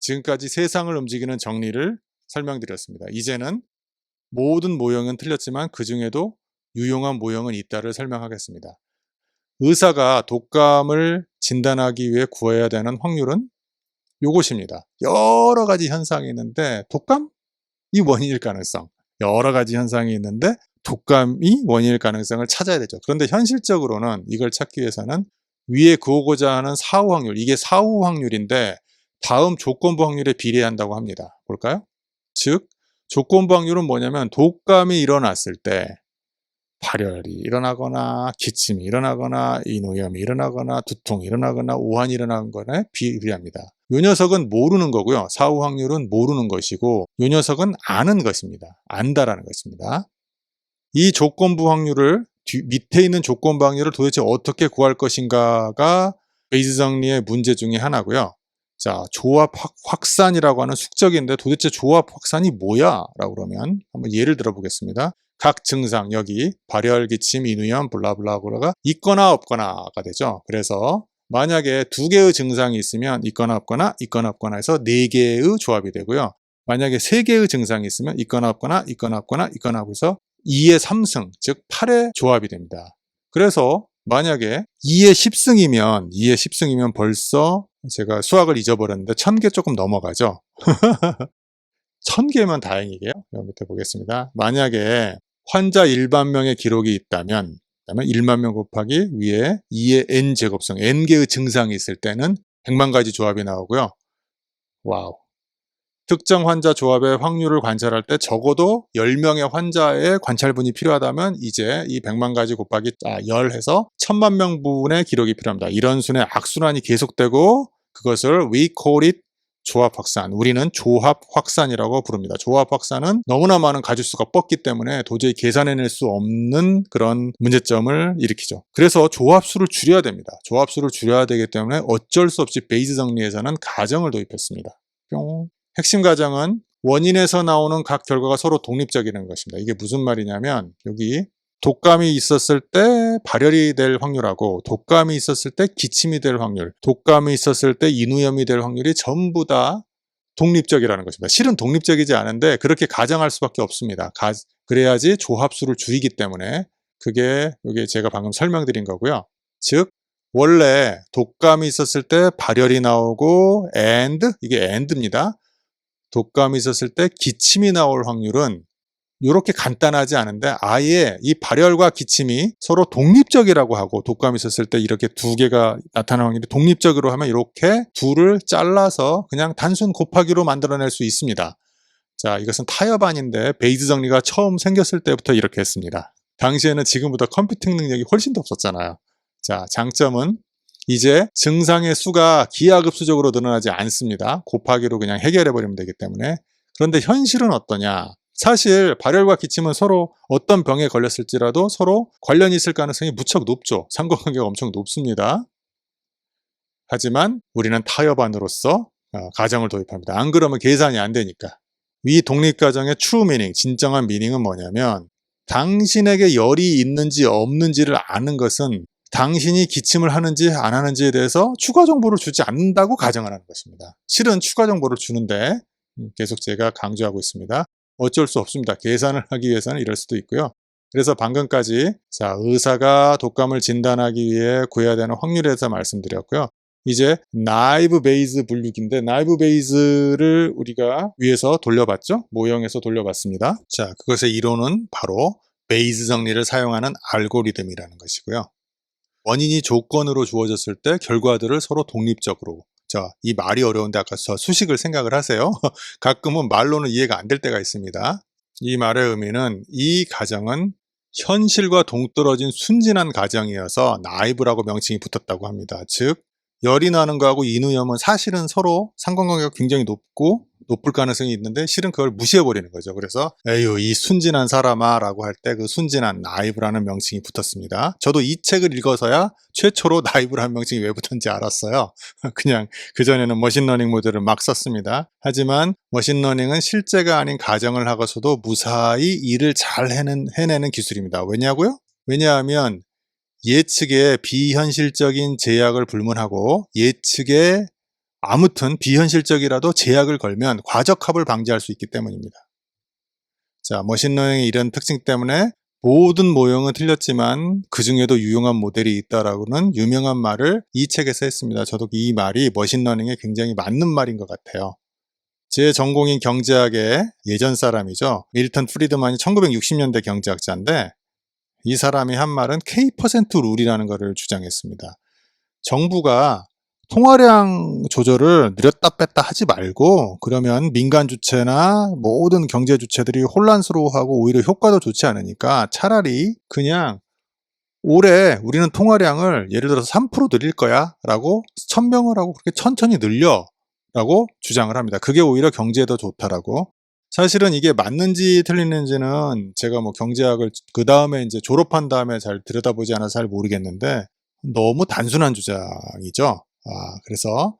지금까지 세상을 움직이는 정리를 설명드렸습니다. 이제는 모든 모형은 틀렸지만 그 중에도 유용한 모형은 있다를 설명하겠습니다. 의사가 독감을 진단하기 위해 구해야 되는 확률은 요것입니다. 여러 가지 현상이 있는데 독감이 원인일 가능성, 여러 가지 현상이 있는데 독감이 원인일 가능성을 찾아야 되죠. 그런데 현실적으로는 이걸 찾기 위해서는 위에 구하고자 하는 사후 확률, 이게 사후 확률인데 다음 조건부 확률에 비례한다고 합니다. 볼까요? 즉 조건부 확률은 뭐냐면 독감이 일어났을 때 발열이 일어나거나 기침이 일어나거나 인후염이 일어나거나 두통이 일어나거나 오한이 일어나는 거에 비례합니다. 요 녀석은 모르는 거고요. 사후 확률은 모르는 것이고 요 녀석은 아는 것입니다. 안다라는 것입니다. 이 조건부 확률을 밑에 있는 조건부 확률을 도대체 어떻게 구할 것인가가 베이스 정리의 문제 중에 하나고요. 자, 조합 확산이라고 하는 숙적인데 도대체 조합 확산이 뭐야? 라고 그러면 한번 예를 들어 보겠습니다. 각 증상, 여기 발열, 기침, 인후염, 블라블라가 있거나 없거나가 되죠. 그래서 만약에 2개의 증상이 있으면 있거나 없거나 있거나 없거나 해서 4개의 조합이 되고요. 만약에 3개의 증상이 있으면 있거나 없거나 있거나 없거나 있거나 하고 해서 2의 3승, 즉 8의 조합이 됩니다. 그래서 만약에 2의 10승이면 벌써 제가 수학을 잊어버렸는데 1000개 조금 넘어가죠. 1000개면 다행이게요. 밑에 보겠습니다. 만약에 환자 1만 명의 기록이 있다면 1만 명 곱하기 위에 2의 n제곱승, n개의 증상이 있을 때는 100만 가지 조합이 나오고요. 와우. 특정 환자 조합의 확률을 관찰할 때 적어도 10명의 환자의 관찰분이 필요하다면 이제 이 100만 가지 곱하기 10 해서 1000만 명분의 기록이 필요합니다. 이런 순의 악순환이 계속되고 그것을 we call it 조합 확산, 우리는 조합 확산이라고 부릅니다. 조합 확산은 너무나 많은 가짓수가 뻗기 때문에 도저히 계산해낼 수 없는 그런 문제점을 일으키죠. 그래서 조합수를 줄여야 됩니다. 조합수를 줄여야 되기 때문에 어쩔 수 없이 베이스 정리에서는 가정을 도입했습니다. 뿅. 핵심 가정은 원인에서 나오는 각 결과가 서로 독립적이라는 것입니다. 이게 무슨 말이냐면 여기 독감이 있었을 때 발열이 될 확률하고 독감이 있었을 때 기침이 될 확률, 독감이 있었을 때 인후염이 될 확률이 전부 다 독립적이라는 것입니다. 실은 독립적이지 않은데 그렇게 가정할 수밖에 없습니다. 그래야지 조합수를 줄이기 때문에 그게 여기 제가 방금 설명드린 거고요. 즉 원래 독감이 있었을 때 발열이 나오고 이게 and입니다. 독감이 있었을 때 기침이 나올 확률은 이렇게 간단하지 않은데 아예 이 발열과 기침이 서로 독립적이라고 하고 독감이 있었을 때 이렇게 2개가 나타나는 확률이 독립적으로 하면 이렇게 둘을 잘라서 그냥 단순 곱하기로 만들어낼 수 있습니다. 자, 이것은 타협안인데 베이스 정리가 처음 생겼을 때부터 이렇게 했습니다. 당시에는 지금보다 컴퓨팅 능력이 훨씬 더 없었잖아요. 자, 장점은 이제 증상의 수가 기하급수적으로 늘어나지 않습니다. 곱하기로 그냥 해결해버리면 되기 때문에. 그런데 현실은 어떠냐? 사실 발열과 기침은 서로 어떤 병에 걸렸을지라도 서로 관련이 있을 가능성이 무척 높죠. 상관관계가 엄청 높습니다. 하지만 우리는 타협안으로서 가정을 도입합니다. 안 그러면 계산이 안 되니까. 위 독립가정의 true meaning, 진정한 미닝은 뭐냐면 당신에게 열이 있는지 없는지를 아는 것은 당신이 기침을 하는지 안 하는지에 대해서 추가 정보를 주지 않는다고 가정을 하는 것입니다. 실은 추가 정보를 주는데 계속 제가 강조하고 있습니다. 어쩔 수 없습니다. 계산을 하기 위해서는 이럴 수도 있고요. 그래서 방금까지 의사가 독감을 진단하기 위해 구해야 되는 확률에 대해서 말씀드렸고요. 이제 나이브 베이스 분류기인데 나이브 베이스를 우리가 위에서 돌려봤죠? 모형에서 돌려봤습니다. 자, 그것의 이론은 바로 베이스 정리를 사용하는 알고리즘이라는 것이고요. 원인이 조건으로 주어졌을 때 결과들을 서로 독립적으로, 자, 이 말이 어려운데 아까 수식을 생각을 하세요. 가끔은 말로는 이해가 안 될 때가 있습니다. 이 말의 의미는 이 가정은 현실과 동떨어진 순진한 가정이어서 나이브라고 명칭이 붙었다고 합니다. 즉 열이 나는 거하고 인후염은 사실은 서로 상관관계가 굉장히 높을 가능성이 있는데 실은 그걸 무시해버리는 거죠. 그래서 에휴 이 순진한 사람아 라고 할 때 그 순진한 나이브라는 명칭이 붙었습니다. 저도 이 책을 읽어서야 최초로 나이브라는 명칭이 왜 붙었는지 알았어요. 그냥 그전에는 머신러닝 모델을 막 썼습니다. 하지만 머신러닝은 실제가 아닌 가정을 하고서도 무사히 일을 잘 해내는 기술입니다. 왜냐고요? 왜냐하면 예측의 비현실적인 제약을 불문하고 예측의 아무튼 비현실적이라도 제약을 걸면 과적합을 방지할 수 있기 때문입니다. 자, 머신러닝의 이런 특징 때문에 모든 모형은 틀렸지만 그 중에도 유용한 모델이 있다라고는 유명한 말을 이 책에서 했습니다. 저도 이 말이 머신러닝에 굉장히 맞는 말인 것 같아요. 제 전공인 경제학의 예전 사람이죠. 밀턴 프리드만이 1960년대 경제학자인데 이 사람이 한 말은 K% 룰이라는 것을 주장했습니다. 정부가 통화량 조절을 늘렸다 뺐다 하지 말고 그러면 민간 주체나 모든 경제 주체들이 혼란스러워하고 오히려 효과도 좋지 않으니까 차라리 그냥 올해 우리는 통화량을 예를 들어서 3% 늘릴 거야 라고 천명을 하고 그렇게 천천히 늘려 라고 주장을 합니다. 그게 오히려 경제에 더 좋다라고. 사실은 이게 맞는지 틀리는지는 제가 뭐 경제학을 그 다음에 이제 졸업한 다음에 잘 들여다보지 않아서 잘 모르겠는데 너무 단순한 주장이죠. 그래서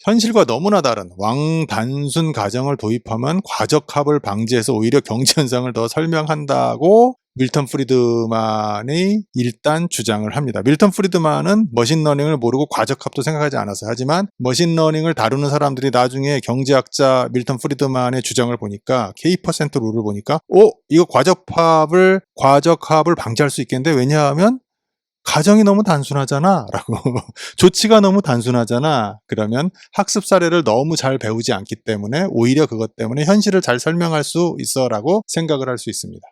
현실과 너무나 다른 왕단순 가정을 도입하면 과적합을 방지해서 오히려 경제 현상을 더 설명한다고 밀턴 프리드만이 일단 주장을 합니다. 밀턴 프리드만은 머신러닝을 모르고 과적합도 생각하지 않았어요. 하지만 머신러닝을 다루는 사람들이 나중에 경제학자 밀턴 프리드만의 주장을 보니까 K% 룰을 보니까 이거 과적합을 방지할 수 있겠는데 왜냐하면 가정이 너무 단순하잖아 라고 조치가 너무 단순하잖아. 그러면 학습 사례를 너무 잘 배우지 않기 때문에 오히려 그것 때문에 현실을 잘 설명할 수 있어 라고 생각을 할 수 있습니다.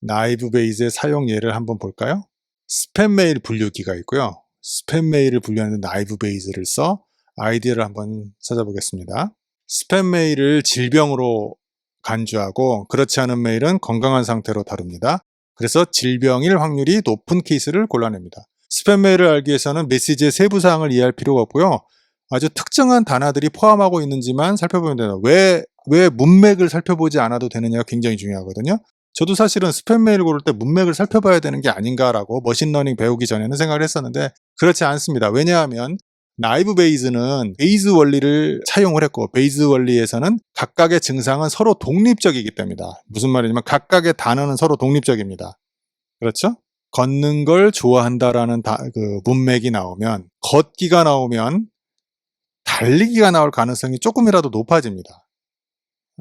나이브 베이즈의 사용 예를 한번 볼까요? 스팸 메일 분류기가 있고요. 스팸 메일을 분류하는 나이브 베이즈를 써 아이디어를 한번 찾아보겠습니다. 스팸 메일을 질병으로 간주하고 그렇지 않은 메일은 건강한 상태로 다룹니다. 그래서 질병일 확률이 높은 케이스를 골라냅니다. 스팸 메일을 알기 위해서는 메시지의 세부 사항을 이해할 필요가 없고요. 아주 특정한 단어들이 포함하고 있는지만 살펴보면 돼요. 왜 문맥을 살펴보지 않아도 되느냐가 굉장히 중요하거든요. 저도 사실은 스팸 메일을 고를 때 문맥을 살펴봐야 되는 게 아닌가라고 머신러닝 배우기 전에는 생각을 했었는데 그렇지 않습니다. 왜냐하면 나이브 베이즈는 베이즈 원리를 차용을 했고 베이즈 원리에서는 각각의 증상은 서로 독립적이기 때문이다. 무슨 말이냐면 각각의 단어는 서로 독립적입니다. 그렇죠? 걷는 걸 좋아한다라는 그 문맥이 나오면 걷기가 나오면 달리기가 나올 가능성이 조금이라도 높아집니다.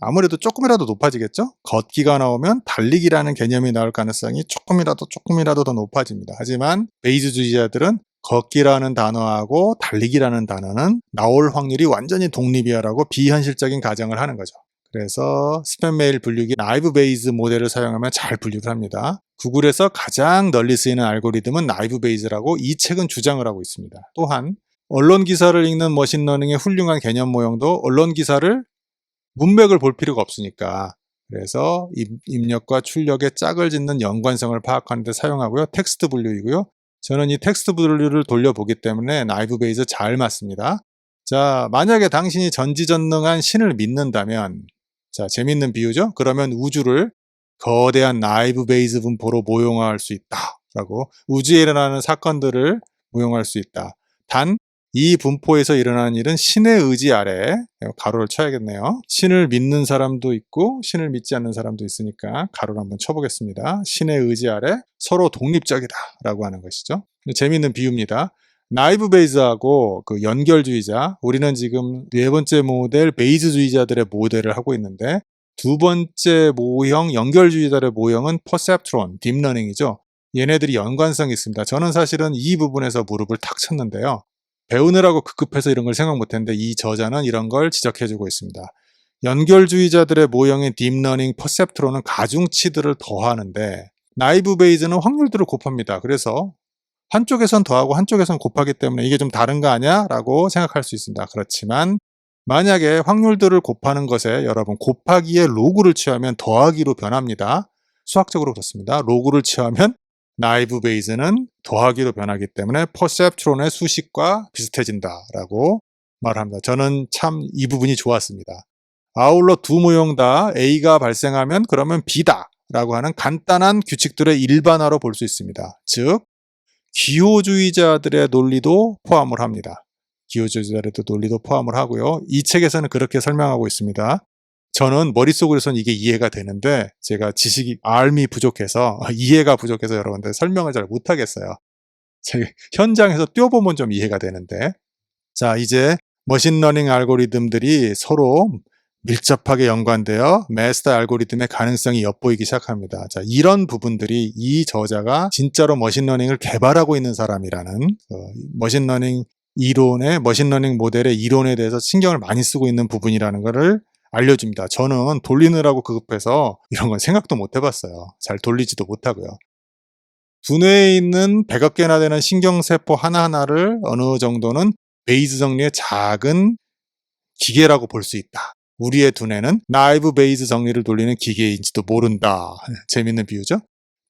아무래도 조금이라도 높아지겠죠? 걷기가 나오면 달리기라는 개념이 나올 가능성이 조금이라도 더 높아집니다. 하지만 베이즈주의자들은 걷기라는 단어하고 달리기라는 단어는 나올 확률이 완전히 독립이야라고 비현실적인 가정을 하는 거죠. 그래서 스팸 메일 분류기 나이브 베이즈 모델을 사용하면 잘 분류를 합니다. 구글에서 가장 널리 쓰이는 알고리즘은 나이브 베이즈라고 이 책은 주장을 하고 있습니다. 또한 언론 기사를 읽는 머신러닝의 훌륭한 개념 모형도 언론 기사를 문맥을 볼 필요가 없으니까 그래서 입력과 출력의 짝을 짓는 연관성을 파악하는 데 사용하고요. 텍스트 분류이고요. 저는 이 텍스트 분류를 돌려보기 때문에 나이브 베이즈 잘 맞습니다. 자, 만약에 당신이 전지전능한 신을 믿는다면 자, 재밌는 비유죠? 그러면 우주를 거대한 나이브 베이즈 분포로 모형화할 수 있다라고 우주에 일어나는 사건들을 모형화할 수 있다. 단 이 분포에서 일어나는 일은 신의 의지 아래 가로를 쳐야겠네요. 신을 믿는 사람도 있고 신을 믿지 않는 사람도 있으니까 가로를 한번 쳐보겠습니다. 신의 의지 아래 서로 독립적이다 라고 하는 것이죠. 재미있는 비유입니다. 나이브 베이즈하고 그 연결주의자, 우리는 지금 네 번째 모델 베이즈주의자들의 모델을 하고 있는데 두 번째 모형 연결주의자들의 모형은 퍼셉트론, 딥러닝이죠. 얘네들이 연관성이 있습니다. 저는 사실은 이 부분에서 무릎을 탁 쳤는데요. 배우느라고 급급해서 이런 걸 생각 못했는데 이 저자는 이런 걸 지적해주고 있습니다. 연결주의자들의 모형인 딥러닝, 퍼셉트론은 가중치들을 더하는데 나이브 베이즈는 확률들을 곱합니다. 그래서 한쪽에선 더하고 한쪽에선 곱하기 때문에 이게 좀 다른 거 아니야? 라고 생각할 수 있습니다. 그렇지만 만약에 확률들을 곱하는 것에 여러분 곱하기에 로그를 취하면 더하기로 변합니다. 수학적으로 그렇습니다. 로그를 취하면 나이브 베이즈는 더하기로 변하기 때문에 퍼셉트론의 수식과 비슷해진다라고 말합니다. 저는 참 이 부분이 좋았습니다. 아울러 두 모형 다 A가 발생하면 그러면 B다 라고 하는 간단한 규칙들의 일반화로 볼 수 있습니다. 즉 기호주의자들의 논리도 포함을 합니다. 기호주의자들의 논리도 포함을 하고요. 이 책에서는 그렇게 설명하고 있습니다. 저는 머릿속으로선 이게 이해가 되는데 제가 지식이 알미 부족해서 이해가 부족해서 여러분들 설명을 잘 못하겠어요. 현장에서 뛰어보면 좀 이해가 되는데 자, 이제 머신러닝 알고리즘들이 서로 밀접하게 연관되어 마스터 알고리즘의 가능성이 엿보이기 시작합니다. 자, 이런 부분들이 이 저자가 진짜로 머신러닝을 개발하고 있는 사람이라는 머신러닝 이론의 머신러닝 모델의 이론에 대해서 신경을 많이 쓰고 있는 부분이라는 것을 알려줍니다. 저는 돌리느라고 급해서 이런 건 생각도 못 해봤어요. 잘 돌리지도 못하고요. 두뇌에 있는 100억 개나 되는 신경세포 하나하나를 어느 정도는 베이즈 정리의 작은 기계라고 볼 수 있다. 우리의 두뇌는 나이브 베이즈 정리를 돌리는 기계인지도 모른다. 재밌는 비유죠.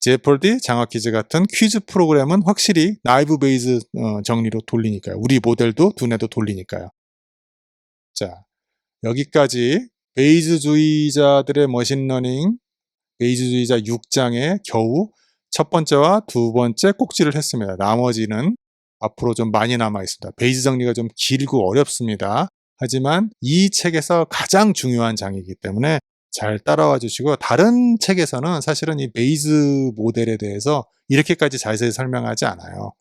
제펄디, 장학퀴즈 같은 퀴즈 프로그램은 확실히 나이브 베이즈 정리로 돌리니까요. 우리 모델도 두뇌도 돌리니까요. 자, 여기까지 베이즈주의자들의 머신러닝, 베이즈주의자 6장에 겨우 첫 번째와 두 번째 꼭지를 했습니다. 나머지는 앞으로 좀 많이 남아 있습니다. 베이즈 정리가 좀 길고 어렵습니다. 하지만 이 책에서 가장 중요한 장이기 때문에 잘 따라와 주시고, 다른 책에서는 사실은 이 베이즈 모델에 대해서 이렇게까지 자세히 설명하지 않아요.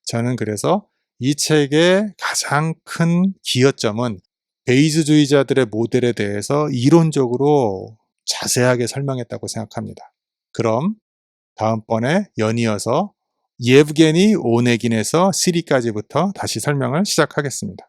저는 그래서 이 책의 가장 큰 기여점은 베이즈주의자들의 모델에 대해서 이론적으로 자세하게 설명했다고 생각합니다. 그럼 다음번에 연이어서 예브게니 오네긴에서 시리까지부터 다시 설명을 시작하겠습니다.